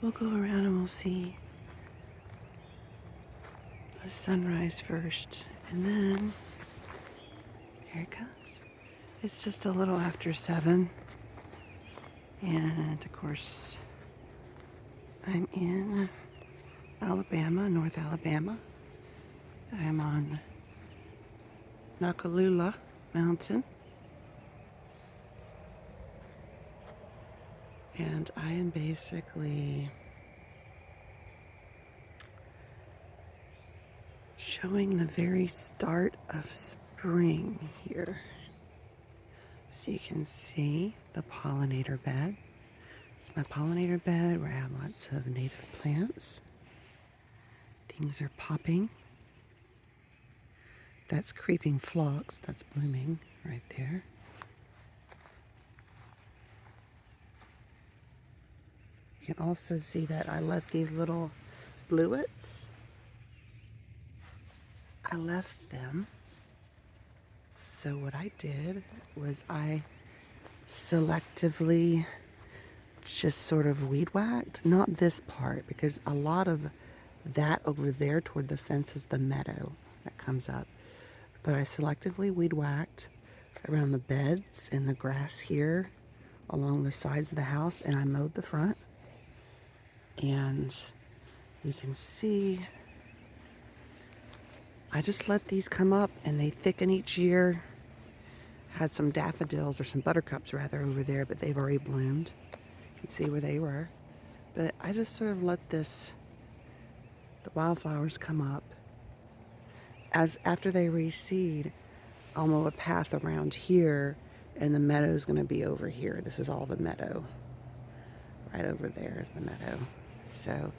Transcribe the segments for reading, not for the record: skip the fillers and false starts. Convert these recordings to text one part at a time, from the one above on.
We'll go around and we'll see the sunrise first, and then here it comes. It's just a little after 7, and of course I'm in Alabama, North Alabama. I'm on Noccalula Mountain, and I am basically showing the very start of spring here. So you can see the pollinator bed. It's my pollinator bed where I have lots of native plants. Things are popping. That's creeping phlox, that's blooming right there. You can also see that I let these little bluets, I left them. So what I did was I selectively just sort of weed whacked, not this part, because a lot of that over there toward the fence is the meadow that comes up. But I selectively weed whacked around the beds and the grass here along the sides of the house, and I mowed the front. And you can see I just let these come up and they thicken each year. Had some daffodils, or some buttercups rather, over there, but they've already bloomed. You can see where they were. But I just sort of let the wildflowers come up. After they reseed, I'll mow a path around here, and the meadow's going to be over here. This is all the meadow. Right over there is the meadow. So,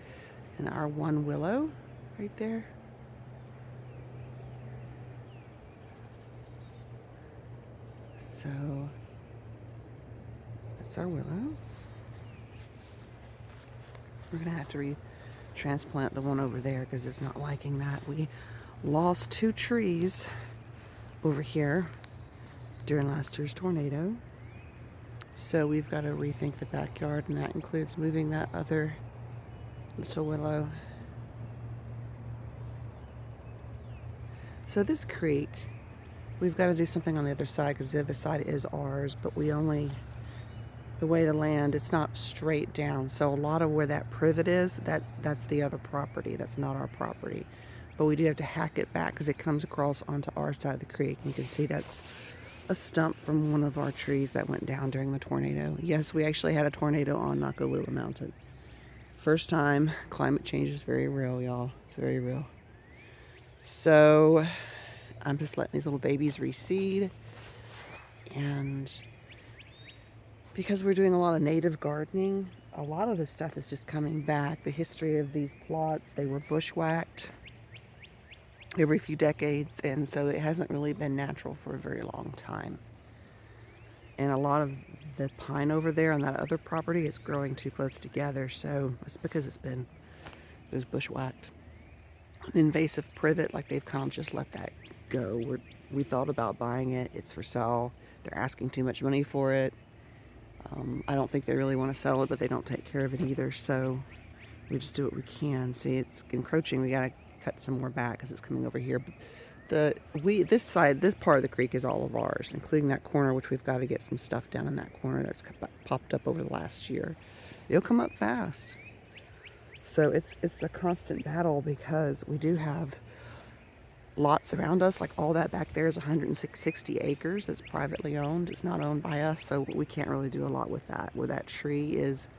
and our one willow right there. So, that's our willow. We're going to have to transplant the one over there because it's not liking that. We lost 2 trees over here during last year's tornado. So we've got to rethink the backyard, and that includes moving that other little willow. So this creek, we've got to do something on the other side because the other side is ours, but we only, the way the land, it's not straight down. So a lot of where that privet is, that's the other property. That's not our property. But we do have to hack it back because it comes across onto our side of the creek. And you can see that's a stump from one of our trees that went down during the tornado. Yes, we actually had a tornado on Noccalula Mountain. First time. Climate change is very real, y'all. It's very real. So I'm just letting these little babies reseed. And because we're doing a lot of native gardening, a lot of the stuff is just coming back. The history of these plots, they were bushwhacked every few decades, and so it hasn't really been natural for a very long time. And a lot of the pine over there on that other property is growing too close together, so it's because it was bushwhacked. The invasive privet, like they've kind of just let that go. We thought about buying it. It's for sale. They're asking too much money for it. I don't think they really want to sell it, but they don't take care of it either, so we just do what we can. See, it's encroaching. We gotta cut some more back because it's coming over here. But this side, this part of the creek is all of ours, including that corner, which we've got to get some stuff down in that corner that's popped up over the last year. It'll come up fast. So it's a constant battle because we do have lots around us. Like all that back there is 160 acres. It's privately owned. It's not owned by us, so we can't really do a lot with that. Where that tree is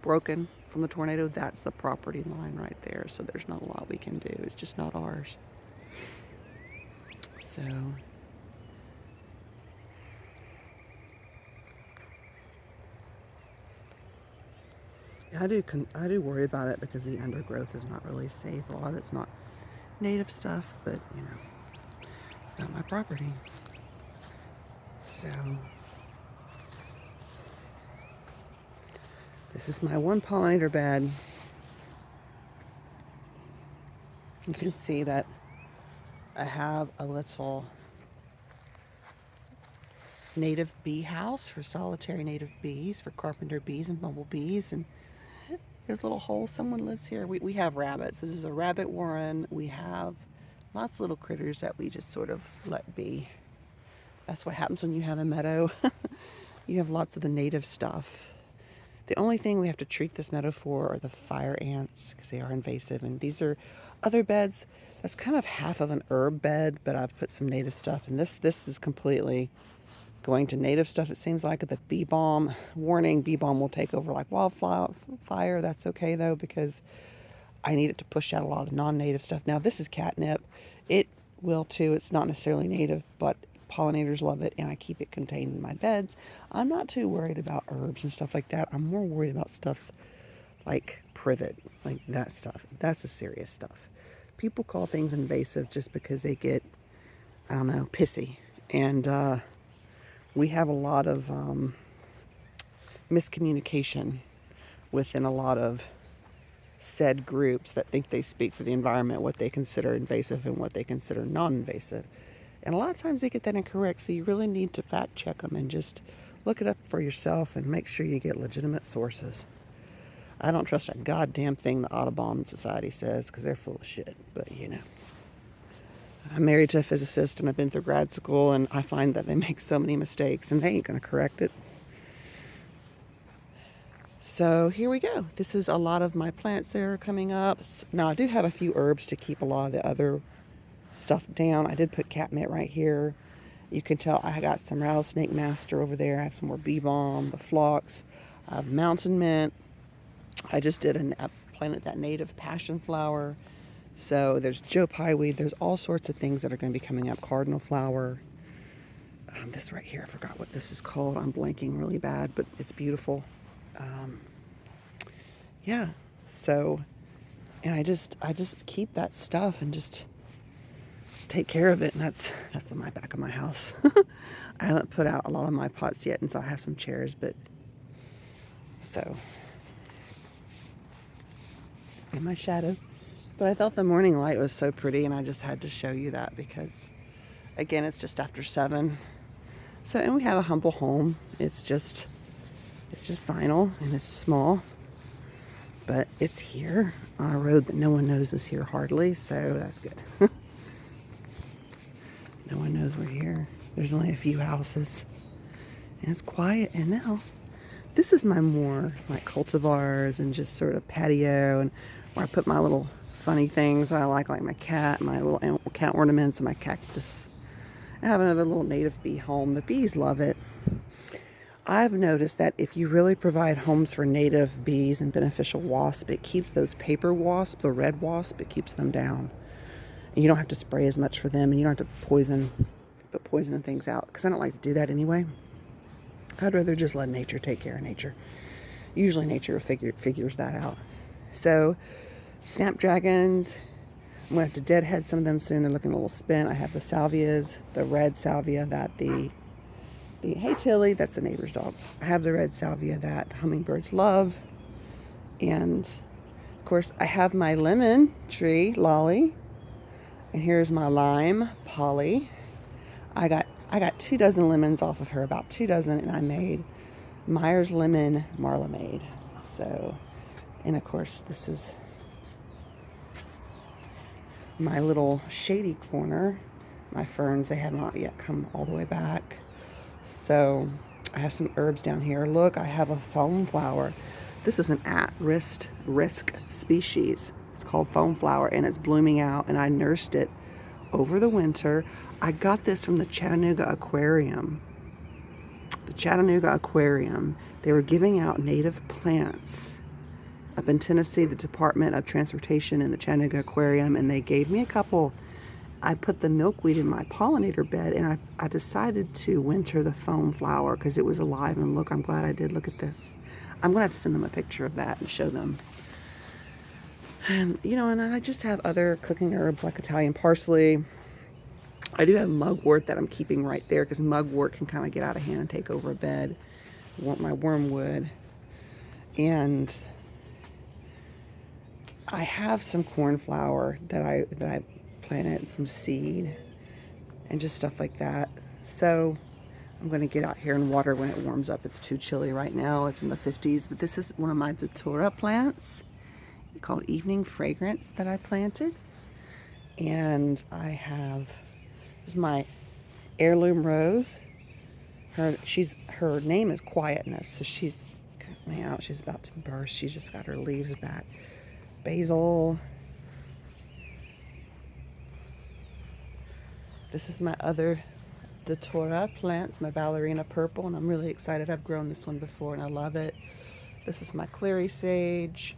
broken from the tornado, that's the property line right there. So there's not a lot we can do. It's just not ours. So I do worry about it because the undergrowth is not really safe. A lot of it's not native stuff, but you know, it's not my property. So this is my one pollinator bed. You can see that I have a little native bee house for solitary native bees, for carpenter bees and bumblebees, and There's a little hole. Someone lives here. We have rabbits. This is a rabbit warren. We have lots of little critters that we just sort of let be. That's what happens when you have a meadow. You have lots of the native stuff. The only thing we have to treat this meadow for are the fire ants because they are invasive. And these are other beds. That's kind of half of an herb bed, but I've put some native stuff. And this is completely going to native stuff. It seems like the bee balm, warning, bee balm will take over like wildfire. That's okay though, because I need it to push out a lot of the non-native stuff. Now this is catnip. It will too. It's not necessarily native, but pollinators love it, and I keep it contained in my beds. I'm not too worried about herbs and stuff like that. I'm more worried about stuff like privet, like that stuff. That's the serious stuff. People call things invasive just because they get, I don't know, pissy. And we have a lot of miscommunication within a lot of said groups that think they speak for the environment, what they consider invasive and what they consider non-invasive. And a lot of times they get that incorrect, so you really need to fact check them and just look it up for yourself and make sure you get legitimate sources. I don't trust a goddamn thing the Audubon Society says because they're full of shit, but you know. I'm married to a physicist and I've been through grad school, and I find that they make so many mistakes and they ain't going to correct it. So here we go. This is a lot of my plants that are coming up. Now I do have a few herbs to keep a lot of the other stuff down. I did put catmint right here. You can tell I got some rattlesnake master over there. I have some more bee balm, the phlox. I have mountain mint. I just did I planted that native passion flower. So there's Joe Pye weed. There's all sorts of things that are going to be coming up. Cardinal flower. This right here, I forgot what this is called. I'm blanking really bad, but it's beautiful. Yeah. So, and I just keep that stuff and just take care of it, and that's the my back of my house. I haven't put out a lot of my pots yet, and so I have some chairs, but so in my shadow. But I thought the morning light was so pretty, and I just had to show you that because, again, it's just after 7. So, and we have a humble home. It's just vinyl and it's small, but it's here on a road that no one knows is here hardly, so that's good. No one knows we're here. There's only a few houses. And it's quiet. And now, this is my more like cultivars and just sort of patio, and where I put my little funny things I like my cat, my little cat ornaments, and my cactus. I have another little native bee home. The bees love it. I've noticed that if you really provide homes for native bees and beneficial wasps, it keeps those paper wasps, the red wasp, it keeps them down. And you don't have to spray as much for them, and you don't have to put poison and things out, because I don't like to do that anyway. I'd rather just let nature take care of nature. Usually nature figures that out. So, snapdragons, I'm going to have to deadhead some of them soon. They're looking a little spent. I have the salvias, the red salvia that the hey Tilly, that's the neighbor's dog. I have the red salvia that the hummingbirds love. And, of course, I have my lemon tree, Lolly. And here's my lime, Polly. I got 2 dozen lemons off of her, about 2 dozen, and I made Myers lemon marmalade. So, and of course, this is my little shady corner. My ferns, they have not yet come all the way back. So, I have some herbs down here. Look, I have a foam flower. This is an at-risk species. It's called foam flower, and it's blooming out, and I nursed it over the winter. I got this from the Chattanooga Aquarium. The Chattanooga Aquarium, they were giving out native plants up in Tennessee, the Department of Transportation and the Chattanooga Aquarium, and they gave me a couple. I put the milkweed in my pollinator bed, and I decided to winter the foam flower because it was alive, and look, I'm glad I did. Look at this. I'm going to have to send them a picture of that and show them. And, you know, and I just have other cooking herbs like Italian parsley. I do have mugwort that I'm keeping right there because mugwort can kind of get out of hand and take over a bed. I want my wormwood. And I have some cornflower that I planted from seed and just stuff like that. So I'm going to get out here and water when it warms up. It's too chilly right now. It's in the 50s, but this is one of my datura plants called Evening Fragrance that I planted. And I have, this is my heirloom rose. Her name is Quietness, so she's coming out. She's about to burst. She just got her leaves back. Basil. This is my other datura plants, my ballerina purple, and I'm really excited. I've grown this one before and I love it. This is my clary sage.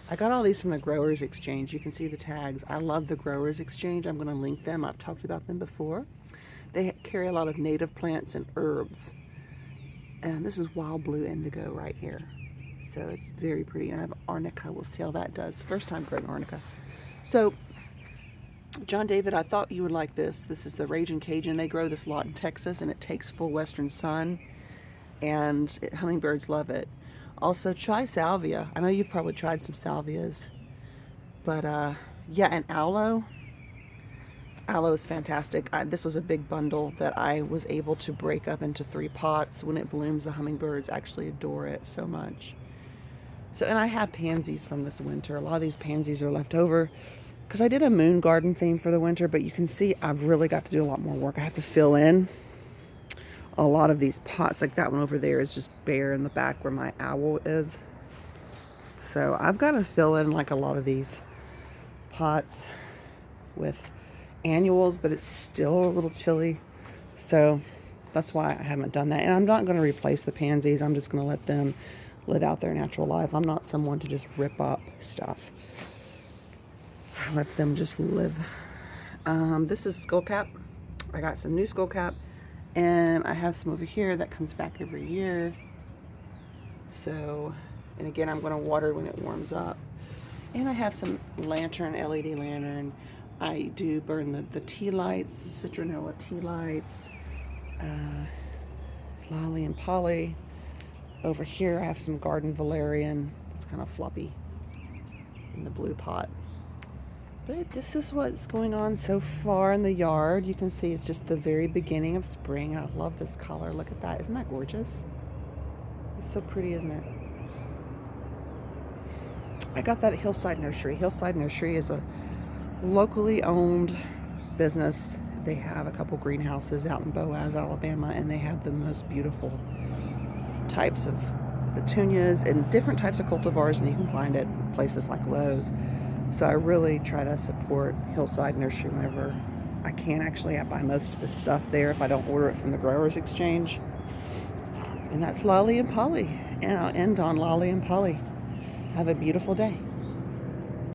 I got all these from the Growers Exchange. You can see the tags. I love the Growers Exchange. I'm going to link them. I've talked about them before. They carry a lot of native plants and herbs. And this is wild blue indigo right here. So it's very pretty. And I have arnica. We'll see how that does. First time growing arnica. So, John David, I thought you would like this. This is the Raging Cajun. They grow this a lot in Texas, and it takes full western sun. And hummingbirds love it. Also, try salvia. I know you've probably tried some salvias. But, yeah, and aloe. Aloe is fantastic. This was a big bundle that I was able to break up into 3 pots. When it blooms, the hummingbirds actually adore it so much. So, and I have pansies from this winter. A lot of these pansies are left over because I did a moon garden theme for the winter, but you can see I've really got to do a lot more work. I have to fill in a lot of these pots. Like that one over there is just bare in the back where my owl is. So I've got to fill in like a lot of these pots with annuals, but it's still a little chilly, so that's why I haven't done that. And I'm not going to replace the pansies. I'm just going to let them live out their natural life. I'm not someone to just rip up stuff. Let them just live. This is skullcap. I got some new skullcap, and I have some over here that comes back every year. So, and again, I'm going to water when it warms up. And I have some lantern, LED lantern. I do burn the tea lights, the citronella tea lights, Lolly and Polly. Over here I have some garden valerian. It's kind of floppy in the blue pot. But this is what's going on so far in the yard. You can see it's just the very beginning of spring. I love this color. Look at that. Isn't that gorgeous? It's so pretty, isn't it? I got that at Hillside Nursery. Hillside Nursery is a locally owned business. They have a couple greenhouses out in Boaz, Alabama, and they have the most beautiful types of petunias and different types of cultivars, and you can find it at places like Lowe's. So I really try to support Hillside Nursery whenever I can. Actually, I buy most of the stuff there if I don't order it from the Growers Exchange. And that's Lolly and Polly. And I'll end on Lolly and Polly. Have a beautiful day.